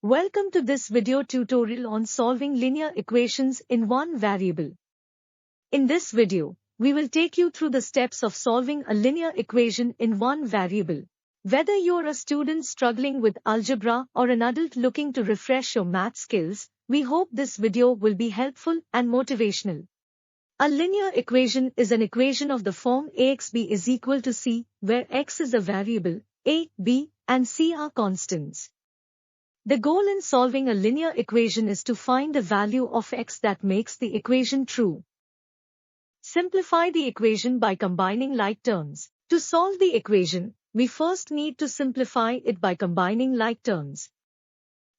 Welcome to this video tutorial on solving linear equations in one variable. In this video, we will take you through the steps of solving a linear equation in one variable. Whether you're a student struggling with algebra or an adult looking to refresh your math skills, we hope this video will be helpful and motivational. A linear equation is an equation of the form AXB is equal to C, where X is a variable, A, B, and C are constants. The goal in solving a linear equation is to find a value of X that makes the equation true. Simplify the equation by combining like terms. To solve the equation, we first need to simplify it by combining like terms.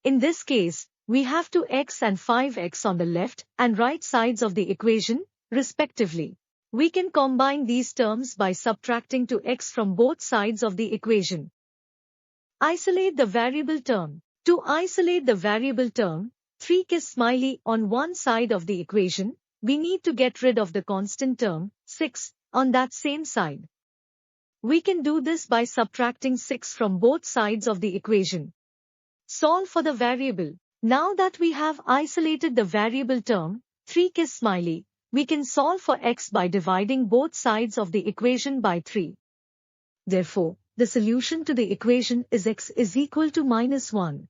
In this case, we have 2x and 5x on the left and right sides of the equation, respectively. We can combine these terms by subtracting 2x from both sides of the equation. Isolate the variable term. To isolate the variable term, 3 on one side of the equation, we need to get rid of the constant term, 6, on that same side. We can do this by subtracting 6 from both sides of the equation. Solve for the variable. Now that we have isolated the variable term, 3 we can solve for x by dividing both sides of the equation by 3. Therefore, the solution to the equation is x is equal to -1.